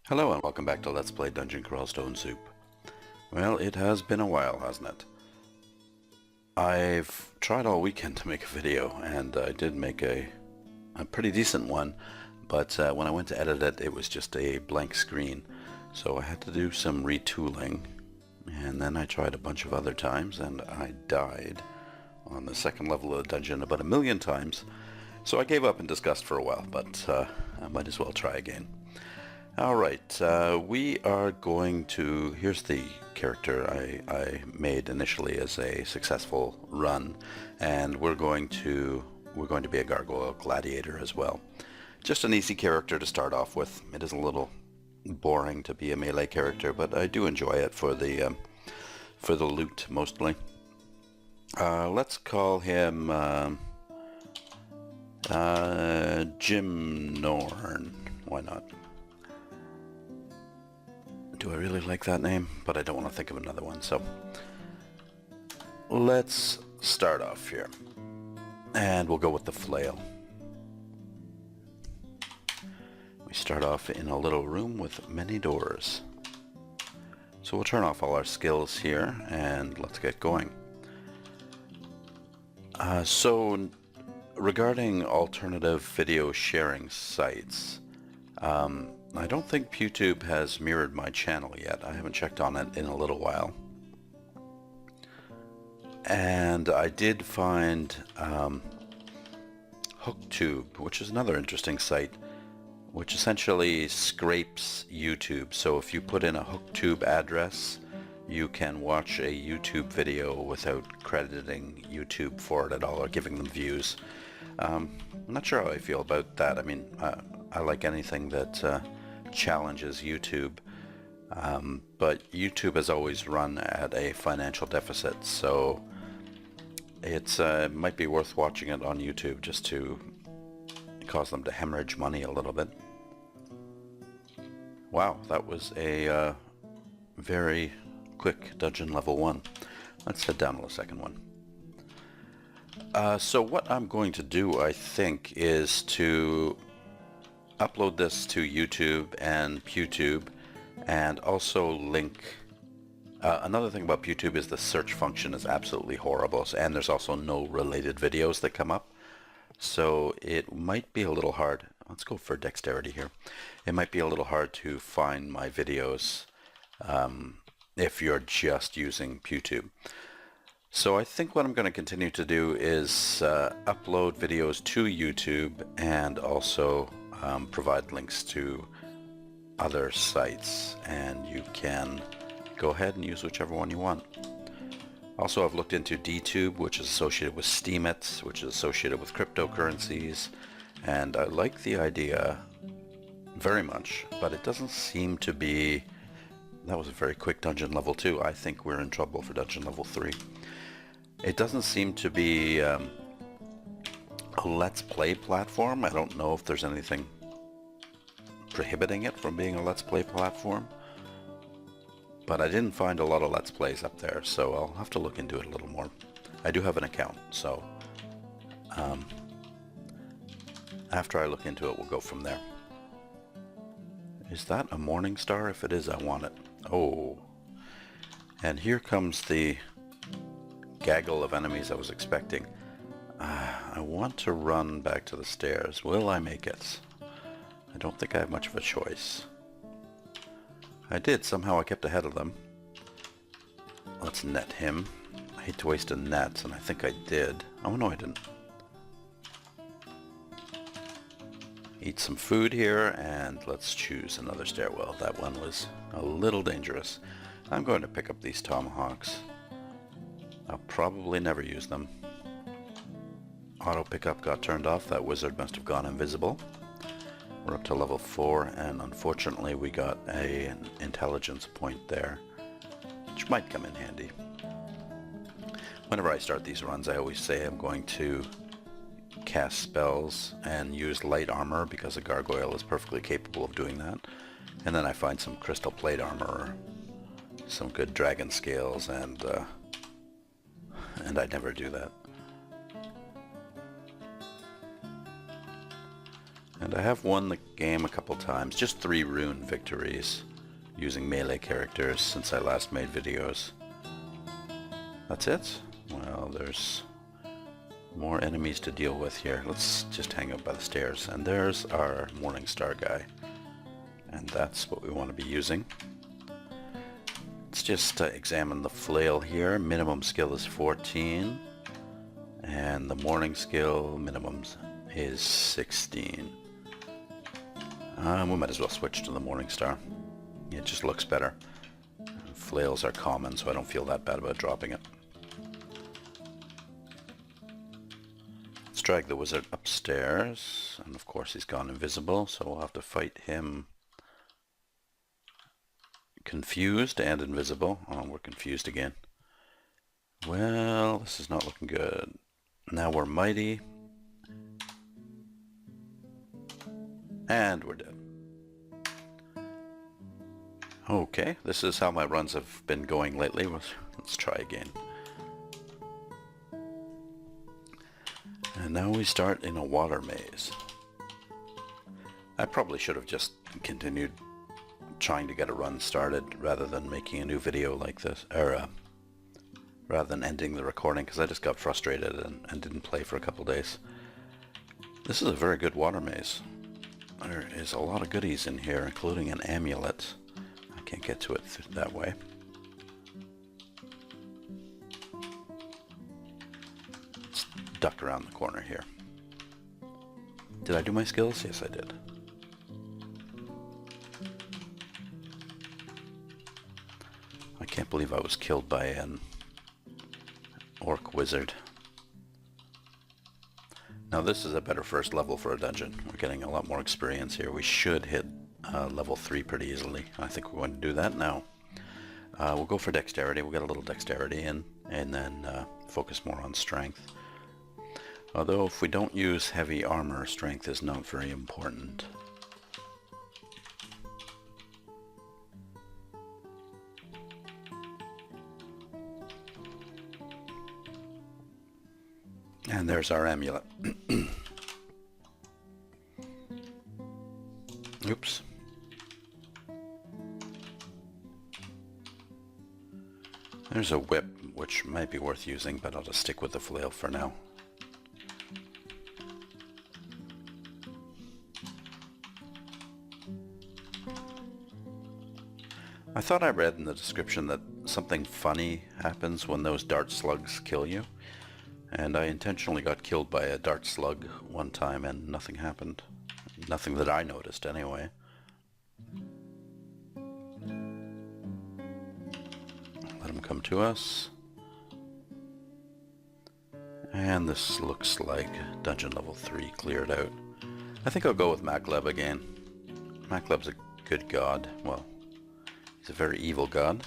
Hello and welcome back to Let's Play Dungeon Crawl Stone Soup. Well, it has been a while, hasn't it? I've tried all weekend to make a video, and I did make a pretty decent one, but when I went to edit it, it was just a blank screen. So I had to do some retooling, and then I tried a bunch of other times, and I died on the second level of the dungeon about 1,000,000 times. So I gave up in disgust for a while, but I might as well try again. Alright, we are going to, here's the character I made initially as a successful run, and we're going to be a Gargoyle gladiator as well. Just an easy character to start off with. It is a little boring to be a melee character, but I do enjoy it for the loot mostly. Let's call him Jimnorn. Why not? Do I really like that name? But I don't want to think of another one, so let's start off here. And we'll go with the flail. We start off in a little room with many doors. So we'll turn off all our skills here and let's get going. So regarding alternative video sharing sites, I don't think YouTube has mirrored my channel yet. I haven't checked on it in a little while. And I did find HookTube, which is another interesting site, which essentially scrapes YouTube. So if you put in a HookTube address, you can watch a YouTube video without crediting YouTube for it at all or giving them views. I'm not sure how I feel about that. I mean, I like anything that challenges YouTube, but YouTube has always run at a financial deficit, so it might be worth watching it on YouTube just to cause them to hemorrhage money a little bit. Wow, that was a very quick dungeon level 1. Let's head down to the second one. So what I'm going to do, I think, is to upload this to YouTube and PewTube, and also link. Another thing about PewTube is the search function is absolutely horrible, and there's also no related videos that come up. So it might be a little hard. Let's go for dexterity here. It might be a little hard to find my videos if you're just using PewTube. So I think what I'm going to continue to do is upload videos to YouTube and also provide links to other sites, and you can go ahead and use whichever one you want. Also, I've looked into DTube, which is associated with Steemit, which is associated with cryptocurrencies, and I like the idea very much, but it doesn't seem to be. That was a very quick dungeon level 2. I think we're in trouble for dungeon level 3. It doesn't seem to be a Let's Play platform. I don't know if there's anything prohibiting it from being a Let's Play platform, but I didn't find a lot of Let's Plays up there, so I'll have to look into it a little more. I do have an account, so after I look into it, we'll go from there. Is that a morning star? If it is, I want it. Oh, and here comes the gaggle of enemies I was expecting. I want to run back to the stairs. Will I make it? I don't think I have much of a choice. I did. Somehow I kept ahead of them. Let's net him. I hate to waste a net, and I think I did. Oh no, I didn't. Eat some food here, and let's choose another stairwell. That one was a little dangerous. I'm going to pick up these tomahawks. I'll probably never use them. Auto pickup got turned off. That wizard must have gone invisible. We're up to level 4, and unfortunately we got an intelligence point there, which might come in handy. Whenever I start these runs, I always say I'm going to cast spells and use light armor, because a gargoyle is perfectly capable of doing that. And then I find some crystal plate armor, or some good dragon scales, and I never do that. And I have won the game a couple times, just 3 rune victories using melee characters since I last made videos. That's it? Well, there's more enemies to deal with here. Let's just hang out by the stairs. And there's our Morningstar guy. And that's what we want to be using. Let's just examine the flail here. Minimum skill is 14. And the morning skill minimum is 16. We might as well switch to the Morningstar. It just looks better. Flails are common, so I don't feel that bad about dropping it. Let's drag the wizard upstairs. And of course he's gone invisible, so we'll have to fight him confused and invisible. Oh, we're confused again. Well, this is not looking good. Now we're mighty. And we're dead. Okay, this is how my runs have been going lately. Let's try again. And now we start in a water maze. I probably should have just continued trying to get a run started rather than making a new video like this, or rather than ending the recording, because I just got frustrated and didn't play for a couple days. This is a very good water maze. There is a lot of goodies in here, including an amulet. I can't get to it that way. Let's duck around the corner here. Did I do my skills? Yes, I did. I can't believe I was killed by an orc wizard. Now this is a better first level for a dungeon. We're getting a lot more experience here. We should hit level 3 pretty easily. I think we're going to do that now. We'll go for dexterity. We'll get a little dexterity in, and then focus more on strength. Although if we don't use heavy armor, strength is not very important. And there's our amulet. Oops. There's a whip, which might be worth using, but I'll just stick with the flail for now. I thought I read in the description that something funny happens when those dart slugs kill you. And I intentionally got killed by a dart slug one time and nothing happened. Nothing that I noticed anyway. Let him come to us. And this looks like dungeon level 3 cleared out. I think I'll go with Makleb again. Makleb's a good god. Well, he's a very evil god.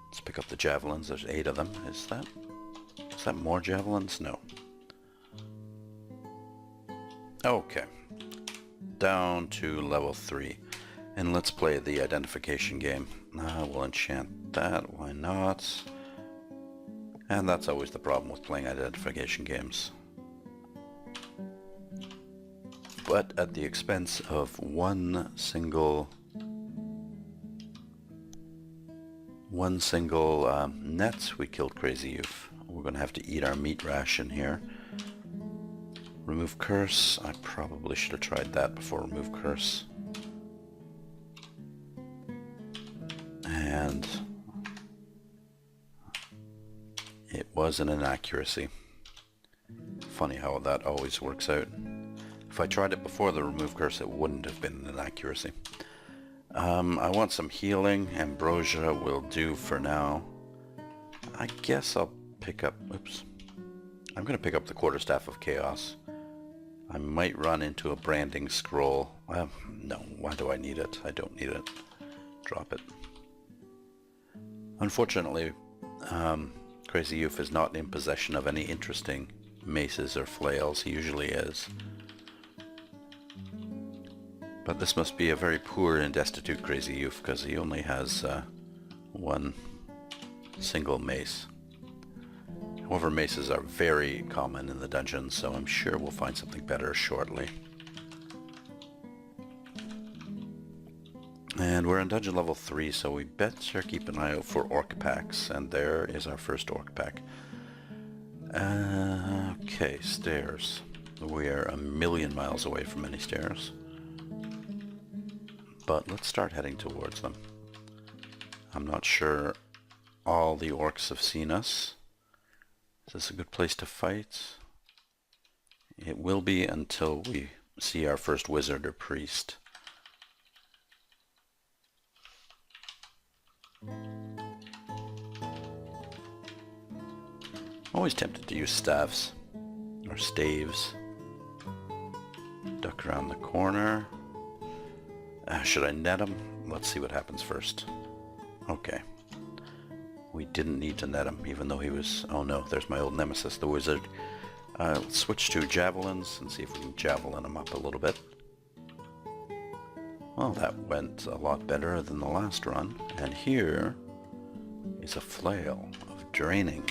Let's pick up the javelins. There's 8 of them. Is that more javelins? No. Okay. Down to level 3. And let's play the identification game. We'll enchant that. Why not? And that's always the problem with playing identification games. But at the expense of one single net, we killed Crazy Youth. We're going to have to eat our meat ration here. Remove curse. I probably should have tried that before remove curse. And it was an inaccuracy. Funny how that always works out. If I tried it before the remove curse, it wouldn't have been an inaccuracy. I want some healing. Ambrosia will do for now. I guess I'll pick up... Oops. I'm going to pick up the Quarterstaff of Chaos. I might run into a branding scroll. No, why do I need it? I don't need it. Drop it. Unfortunately, Crazy Youth is not in possession of any interesting maces or flails. He usually is. But this must be a very poor and destitute Crazy Youth, because he only has one single mace. However, maces are very common in the dungeons, so I'm sure we'll find something better shortly. And we're in dungeon level 3, so we better keep an eye out for orc packs. And there is our first orc pack. Okay, stairs. We are a million miles away from any stairs. But let's start heading towards them. I'm not sure all the orcs have seen us. Is this a good place to fight? It will be until we see our first wizard or priest. Always tempted to use staffs or staves. Duck around the corner. Should I net him? Let's see what happens first. Okay. We didn't need to net him, even though he was... Oh no, there's my old nemesis, the wizard. Let's switch to javelins and see if we can javelin him up a little bit. Well, that went a lot better than the last run. And here is a flail of draining.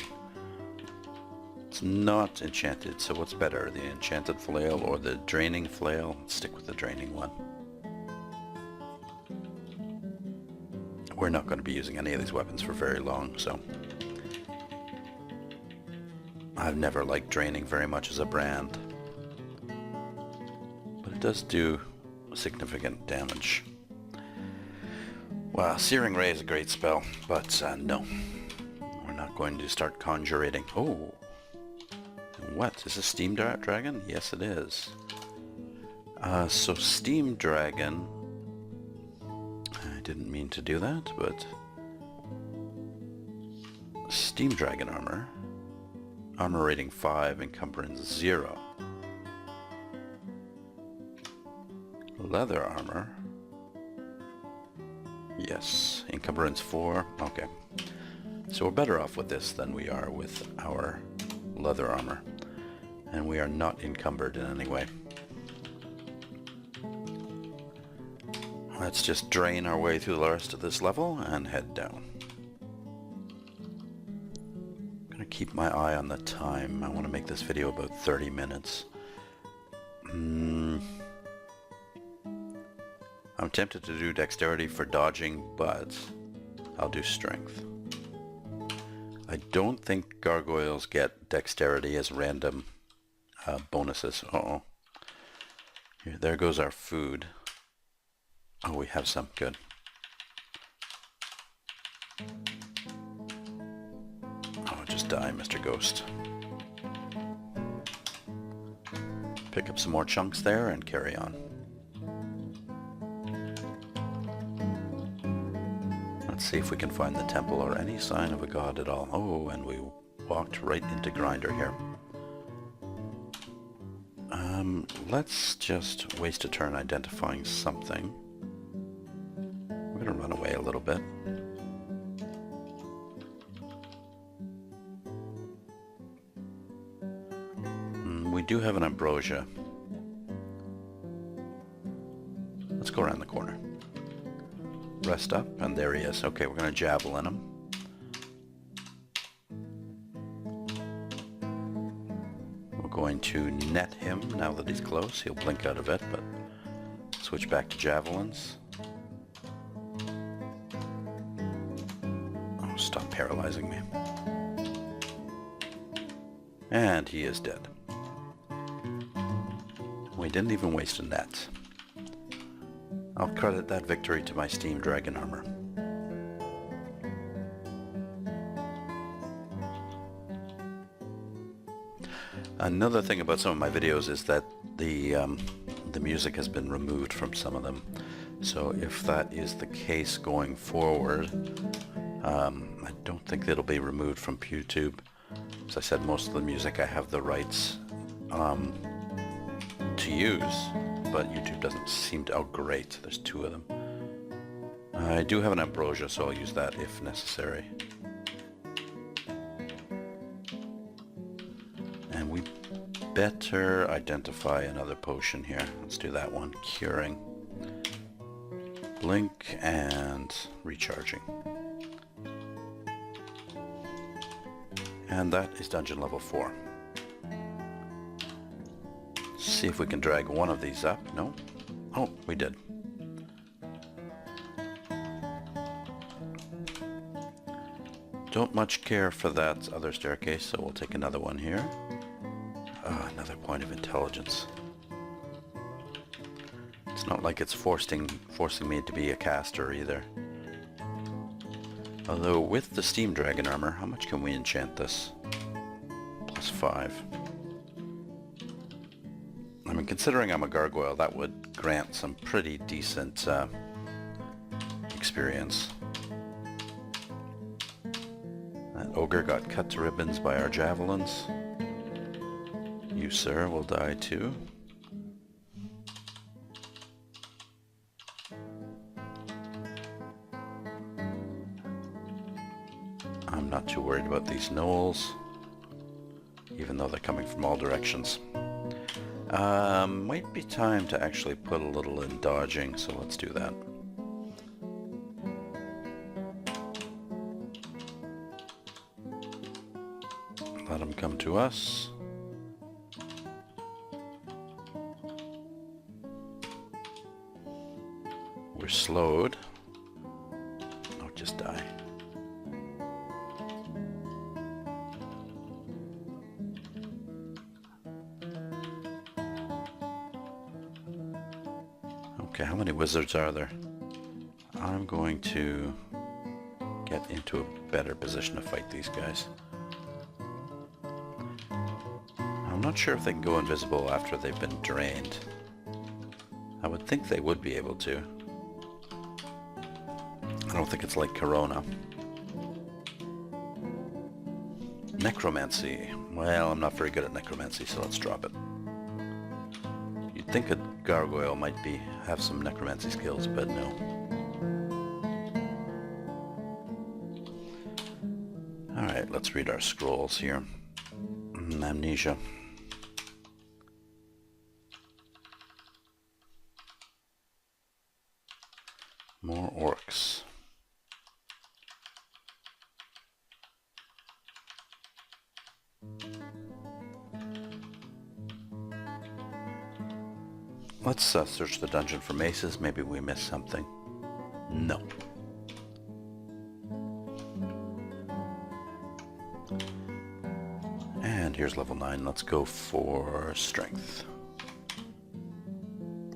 It's not enchanted, so what's better, the enchanted flail or the draining flail? Let's stick with the draining one. We're not going to be using any of these weapons for very long, so... I've never liked draining very much as a brand. But it does do significant damage. Well, Searing Ray is a great spell, but no. We're not going to start conjurating. Oh! What? Is this Steam Dragon? Yes, it is. So Steam Dragon... I didn't mean to do that, but... Steam Dragon armor. Armor rating 5, encumbrance 0. Leather armor. Yes, encumbrance 4. Okay. So we're better off with this than we are with our leather armor. And we are not encumbered in any way. Let's just drain our way through the rest of this level and head down. I'm gonna keep my eye on the time. I want to make this video about 30 minutes. I'm tempted to do dexterity for dodging, but I'll do strength. I don't think gargoyles get dexterity as random bonuses. Uh-oh. Here, there goes our food. Oh, we have some. Good. Oh, just die, Mr. Ghost. Pick up some more chunks there and carry on. Let's see if we can find the temple or any sign of a god at all. Oh, and we walked right into Grinder here. Let's just waste a turn identifying something. We're going to run away a little bit. We do have an ambrosia. Let's go around the corner. Rest up, and there he is. Okay, we're going to javelin him. We're going to net him now that he's close. He'll blink out of it, but switch back to javelins. Oh, stop paralyzing me. And he is dead. We didn't even waste a net. I'll credit that victory to my Steam Dragon armor. Another thing about some of my videos is that the music has been removed from some of them. So if that is the case going forward, I don't think it'll be removed from YouTube. As I said, most of the music I have the rights to use, but YouTube doesn't seem to... Oh, great. There's two of them. I do have an ambrosia, so I'll use that if necessary. And we better identify another potion here. Let's do that one. Curing. Blink and recharging. And that is dungeon level 4. See if we can drag one of these up. No? Oh, we did. Don't much care for that other staircase, so we'll take another one here. Another point of intelligence. It's not like it's forcing me to be a caster either. Although with the Steam Dragon armor, how much can we enchant this? +5. I mean, considering I'm a gargoyle, that would grant some pretty decent experience. That ogre got cut to ribbons by our javelins. You, sir, will die too. I'm not too worried about these gnolls, even though they're coming from all directions. Might be time to actually put a little in dodging, so let's do that. Let them come to us. We're slowed. Oh, just die. Okay, how many wizards are there? I'm going to get into a better position to fight these guys. I'm not sure if they can go invisible after they've been drained. I would think they would be able to. I don't think it's like Corona. Necromancy. Well, I'm not very good at necromancy, so let's drop it. You'd think a gargoyle might have some necromancy skills, but no. Alright, let's read our scrolls here. Amnesia. More orcs. Let's search the dungeon for maces. Maybe we missed something. No. And here's level 9. Let's go for strength.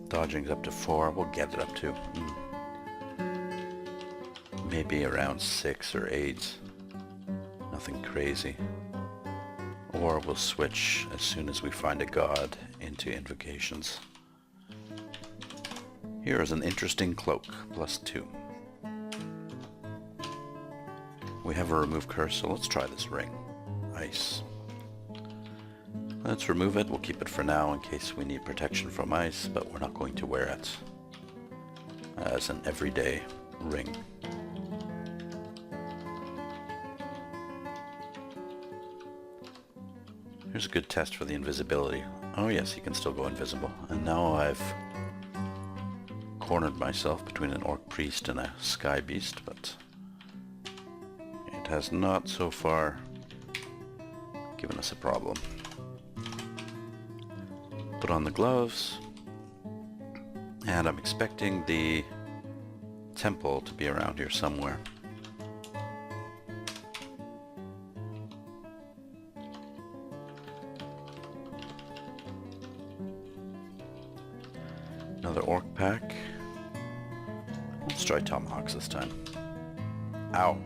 Dodging's up to 4. We'll get it up to maybe around 6 or 8. Nothing crazy. Or we'll switch as soon as we find a god into invocations. Here is an interesting cloak, +2. We have a remove curse, so let's try this ring. Ice. Let's remove it. We'll keep it for now in case we need protection from ice, but we're not going to wear it as an everyday ring. Here's a good test for the invisibility. Oh yes, he can still go invisible. And now I've cornered myself between an orc priest and a sky beast, but it has not so far given us a problem. Put on the gloves, and I'm expecting the temple to be around here somewhere. Another orc pack. Let's try tomahawks this time. Ow.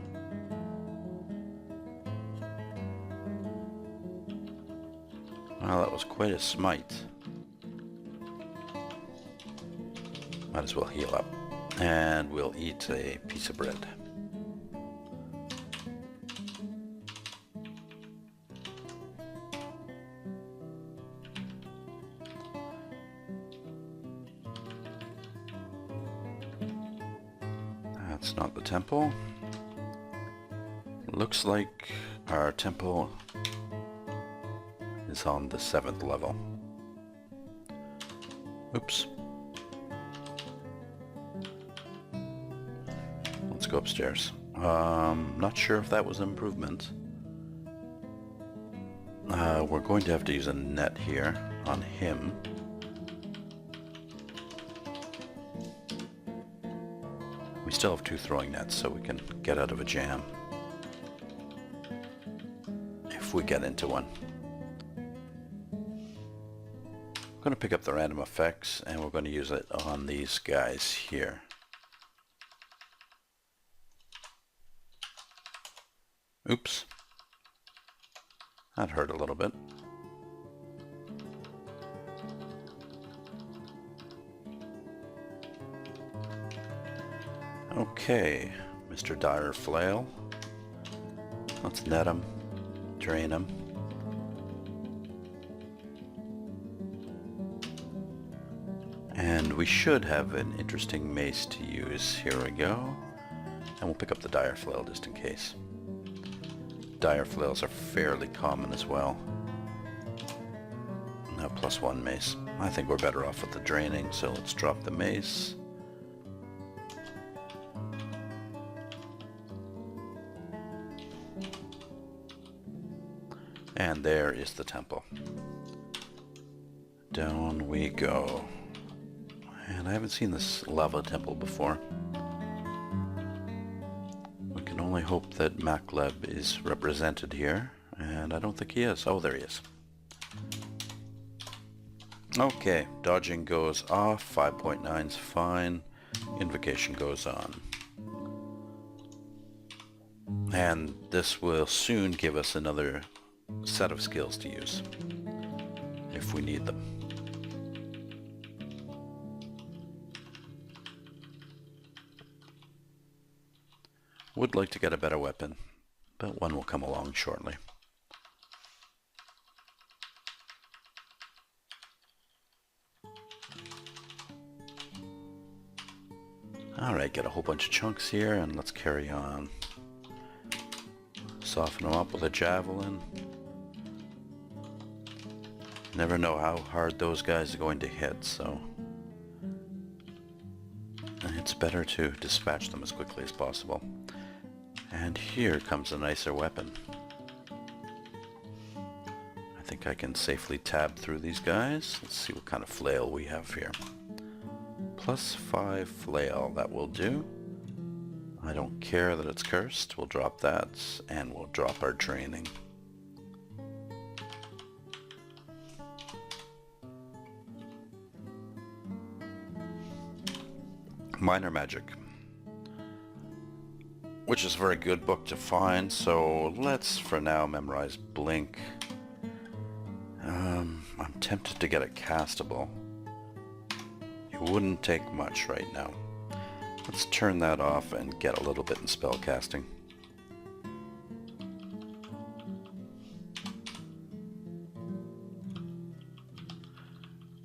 Well, that was quite a smite. Might as well heal up. And we'll eat a piece of bread. That's not the temple. Looks like our temple is on the 7th level. Oops. Let's go upstairs. Not sure if that was an improvement. We're going to have to use a net here on him. We still have 2 throwing nets, so we can get out of a jam. if we get into one. I'm going to pick up the random effects and we're going to use it on these guys here. Oops. That hurt a little bit. Okay, Mr. Dire Flail. Let's net him, drain him. And we should have an interesting mace to use. Here we go. And we'll pick up the Dire Flail just in case. Dire Flails are fairly common as well. Now +1 mace. I think we're better off with the draining, so let's drop the mace. And there is the temple. Down we go. And I haven't seen this lava temple before. We can only hope that Macleb is represented here, and I don't think he is. Oh, there he is. Okay, dodging goes off, 5.9's fine, invocation goes on. And this will soon give us another set of skills to use, if we need them. Would like to get a better weapon, but one will come along shortly. Alright, get a whole bunch of chunks here, and let's carry on. Soften them up with a javelin. Never know how hard those guys are going to hit, so it's better to dispatch them as quickly as possible. And here comes a nicer weapon. I think I can safely tab through these guys. Let's see what kind of flail we have here. +5 flail, that will do. I don't care that it's cursed. We'll drop that, and we'll drop our training. Minor Magic, which is a very good book to find, so let's for now memorize Blink. I'm tempted to get it castable. It wouldn't take much right now. Let's turn that off and get a little bit in spellcasting.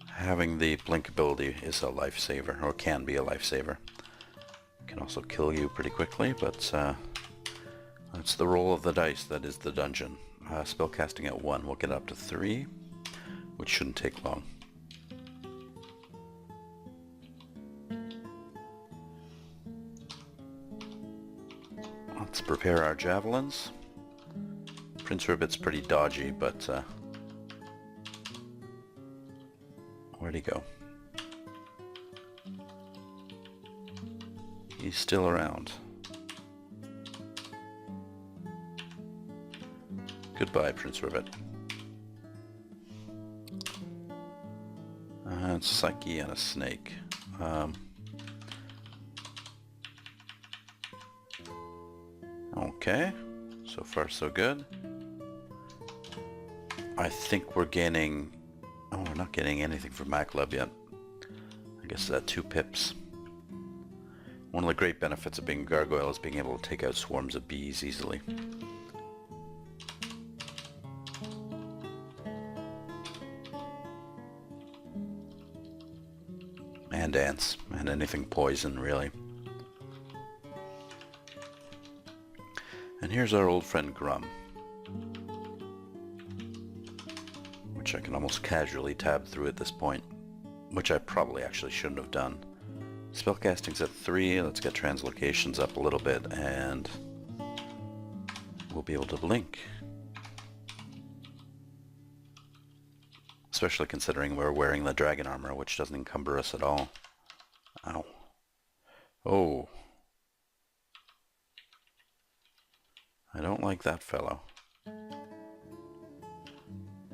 Having the blink ability is a lifesaver, or can be a lifesaver. Can also kill you pretty quickly, but that's the roll of the dice that is the dungeon. Spellcasting at 1, we'll get up to 3, which shouldn't take long. Let's prepare our javelins. Prince Ribbit's pretty dodgy, but where'd he go? He's still around. Goodbye, Prince Ribbit. It's Psyche and a snake. Okay, so far so good. I think we're gaining... Oh, we're not getting anything from Macleb yet. I guess 2 pips. One of the great benefits of being a gargoyle is being able to take out swarms of bees easily. And ants, and anything poison, really. And here's our old friend Grum, which I can almost casually tab through at this point, which I probably actually shouldn't have done. Spellcasting's at 3, let's get translocations up a little bit, and we'll be able to blink. Especially considering we're wearing the dragon armor, which doesn't encumber us at all. Ow. Oh. I don't like that fellow.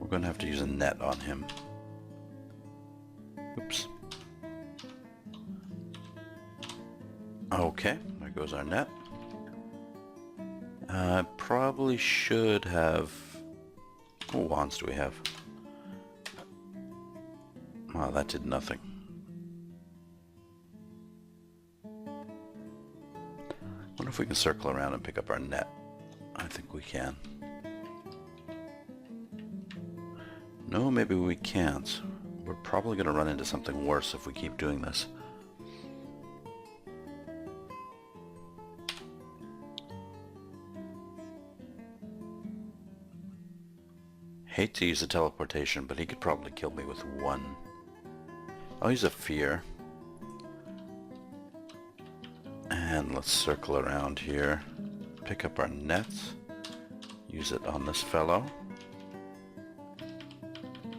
We're going to have to use a net on him. Oops. Okay, there goes our net. Probably should have... What wands do we have? Well, that did nothing. Wonder if we can circle around and pick up our net. I think we can. No, maybe we can't. We're probably going to run into something worse if we keep doing this. Hate to use a teleportation, but he could probably kill me with one. I'll use a fear. And let's circle around here. Pick up our net. Use it on this fellow.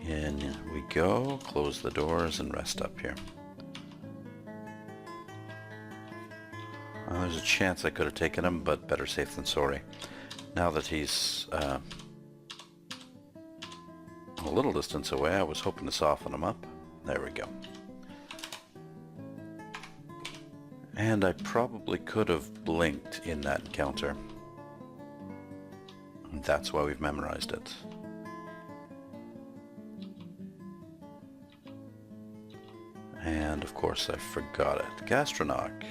In we go. Close the doors and rest up here. There's a chance I could have taken him, but better safe than sorry. Now that he's a little distance away, I was hoping to soften him up. There we go. And I probably could have blinked in that encounter. And that's why we've memorized it. And of course I forgot it. Gastronog.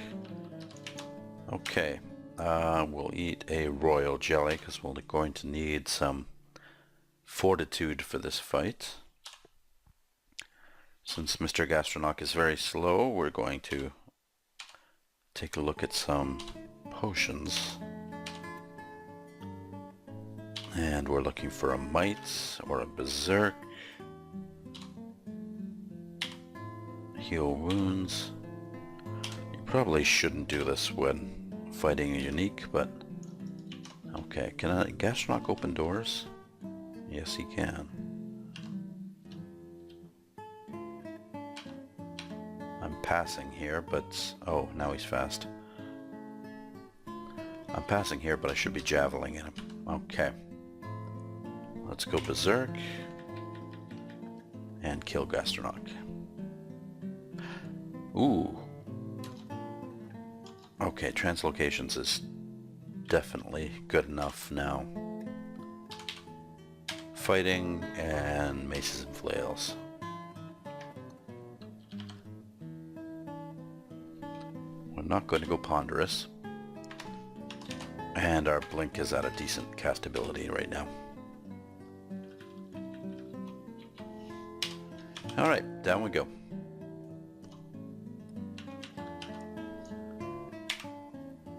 Okay, we'll eat a royal jelly because we're going to need some fortitude for this fight. Since Mr. Gastronog is very slow, we're going to take a look at some potions. And we're looking for a might or a berserk. Heal wounds. You probably shouldn't do this when fighting a unique, but okay. Can a Gastronog open doors? Yes, he can. I'm passing here, but oh, now he's fast. I'm passing here, but I should be javeling in him. Okay. Let's go berserk and kill Gastronog. Ooh. Okay, translocations is definitely good enough now. Fighting and maces and flails. We're not going to go ponderous. And our blink is at a decent castability right now. Alright, down we go.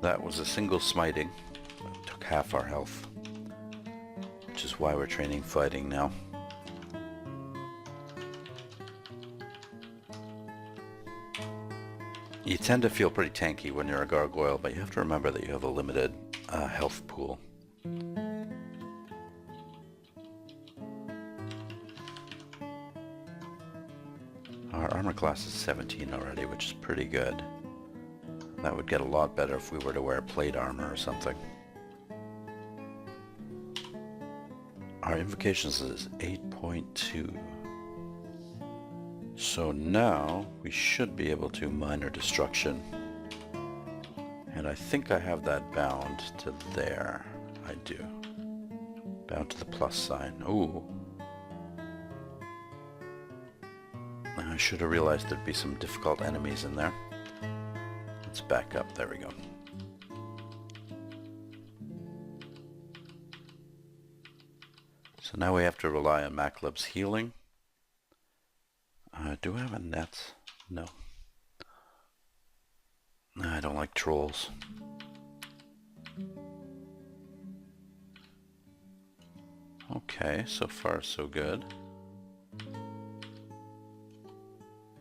That was a single smiting. It took half our health. Which is why we're training fighting now. You tend to feel pretty tanky when you're a gargoyle, but you have to remember that you have a limited health pool. Our armor class is 17 already, which is pretty good. That would get a lot better if we were to wear plate armor or something. Our invocations is 8.2. So now we should be able to minor destruction. And I think I have that bound to there. I do. Bound to the plus sign. Ooh. I should have realized there'd be some difficult enemies in there. Let's back up. There we go. So now we have to rely on Macleb's healing. Do I have a net? No. I don't like trolls. Okay, so far so good.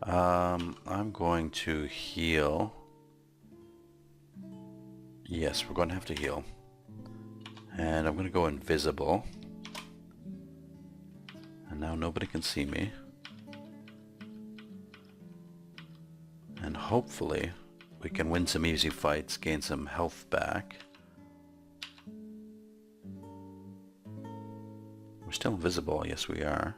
I'm going to heal. Yes, we're going to have to heal. And I'm going to go invisible. And now nobody can see me. And hopefully we can win some easy fights, gain some health back. We're still invisible. Yes, we are.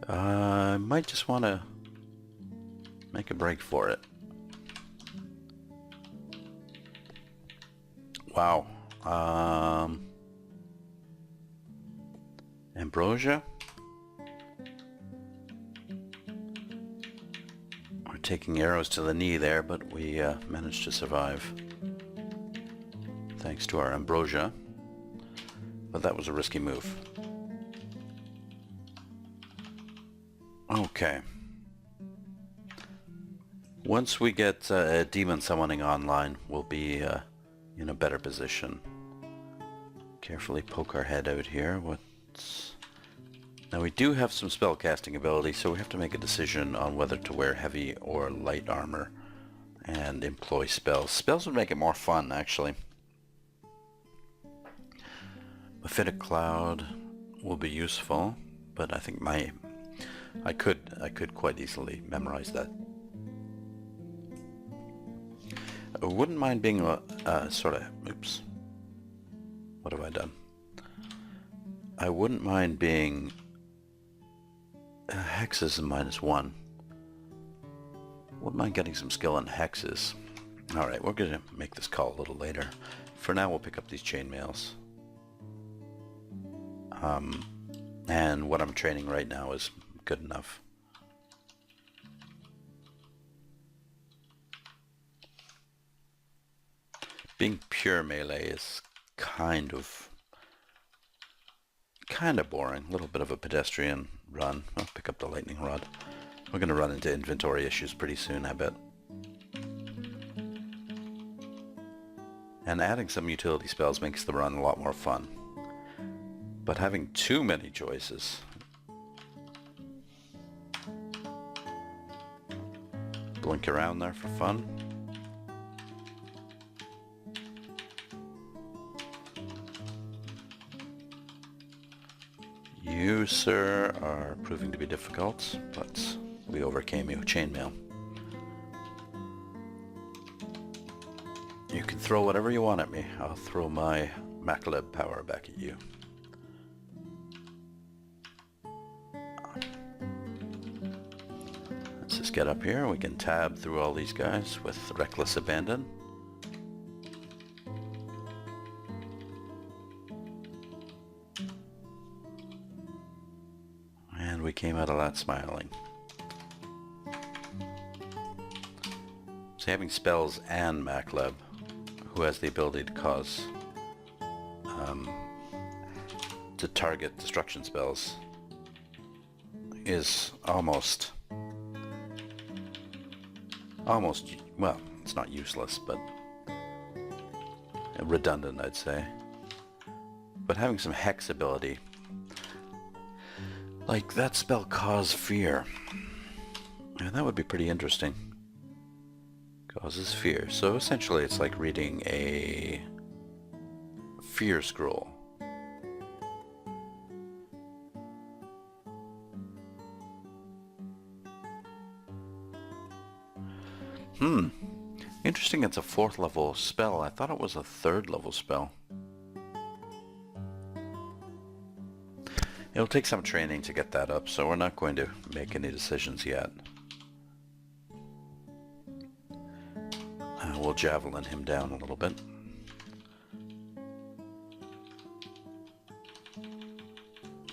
I might just want to make a break for it. Wow. Ambrosia? We're taking arrows to the knee there, but we managed to survive. Thanks to our ambrosia. But that was a risky move. Okay. Once we get demon summoning online, we'll be in a better position. Carefully poke our head out here. Now we do have some spell casting ability, so we have to make a decision on whether to wear heavy or light armor and employ spells. Spells would make it more fun, actually. Mephitic Cloud will be useful, but I think I could quite easily memorize that. I wouldn't mind being oops. What have I done? I wouldn't mind being hexes and -1. Wouldn't mind getting some skill in hexes. Alright, we're going to make this call a little later. For now, we'll pick up these chainmails. And what I'm training right now is good enough. Being pure melee is kind of boring. A little bit of a pedestrian run. I'll pick up the lightning rod. We're going to run into inventory issues pretty soon, I bet. And adding some utility spells makes the run a lot more fun. But having too many choices... Blink around there for fun. You, sir, are proving to be difficult, but we overcame you. Chainmail. You can throw whatever you want at me. I'll throw my Macaleb power back at you. Let's just get up here. We can tab through all these guys with reckless abandon. And we came out of that smiling. So having spells and Macaleb, who has the ability to cause to target destruction spells, is almost, well, it's not useless, but redundant, I'd say. But having some hex ability, like that spell Cause Fear, and that would be pretty interesting. Causes fear. So essentially it's like reading a fear scroll. Interesting, it's a 4th level spell. I thought it was a 3rd level spell. It'll take some training to get that up, so we're not going to make any decisions yet. We'll javelin him down a little bit.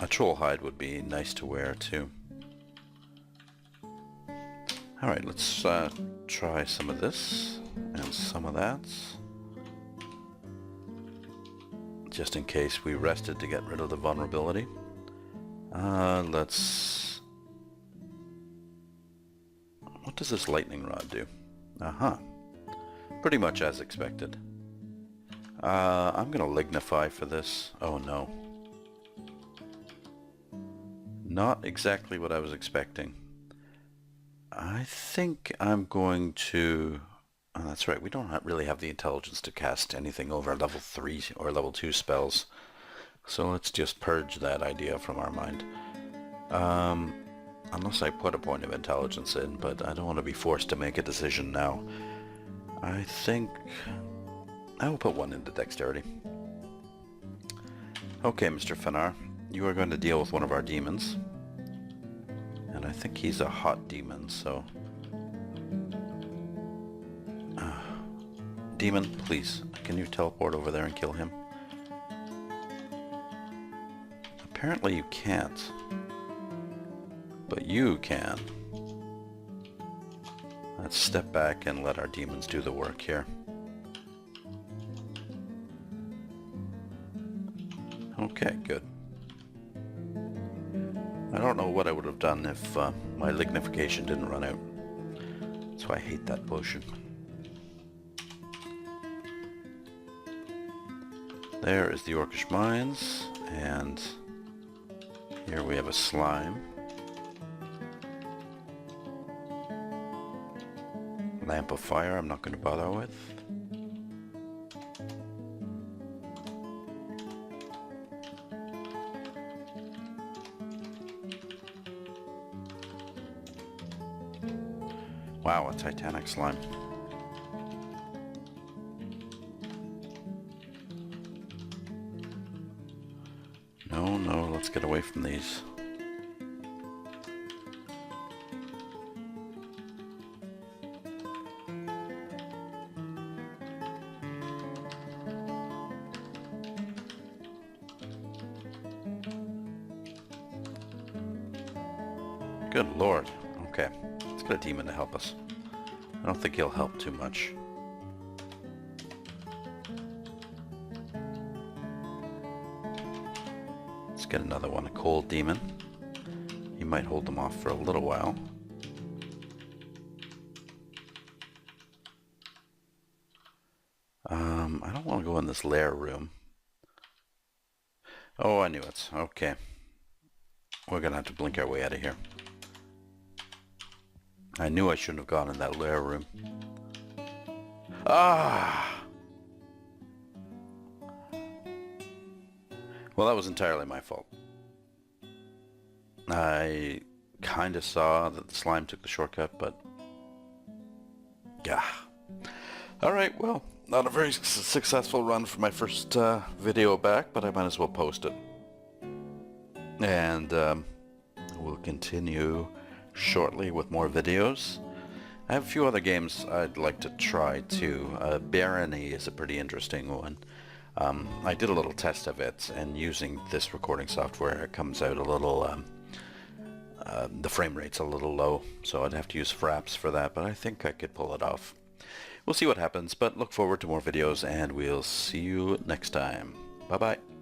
A troll hide would be nice to wear too. Alright, let's try some of this and some of that. Just in case we rested to get rid of the vulnerability. Let's... What does this lightning rod do? Aha. Pretty much as expected. I'm gonna lignify for this. Oh no. Not exactly what I was expecting. I think I'm going to... Oh, that's right, we don't really have the intelligence to cast anything over level 3 or level 2 spells. So let's just purge that idea from our mind. Unless I put a point of intelligence in, but I don't want to be forced to make a decision now. I think I will put 1 into dexterity. Okay, Mr. Fenar, you are going to deal with one of our demons. And I think he's a hot demon, so... Demon, please, can you teleport over there and kill him? Apparently you can't. But you can. Let's step back and let our demons do the work here. Okay, good. I don't know what I would have done if my lignification didn't run out. That's why I hate that potion. There is the Orcish Mines, and here we have a slime. Lamp of Fire I'm not going to bother with. Wow, a Titanic slime. No, let's get away from these. Good lord. Okay, let's get a demon to help us. I don't think he'll help too much. Let's get another one, a cold demon. He might hold them off for a little while. I don't want to go in this lair room. Oh, I knew it. Okay. We're gonna have to blink our way out of here. I knew I shouldn't have gone in that lair room. Ah! Well, that was entirely my fault. I kind of saw that the slime took the shortcut, but... yeah. Alright, well, not a very successful run for my first video back, but I might as well post it. And we'll continue shortly with more videos. I have a few other games I'd like to try too. Barony is a pretty interesting one. I did a little test of it, and using this recording software it comes out a little, the frame rate's a little low, so I'd have to use fraps for that, but I think I could pull it off. We'll see what happens, but look forward to more videos, and we'll see you next time. Bye bye.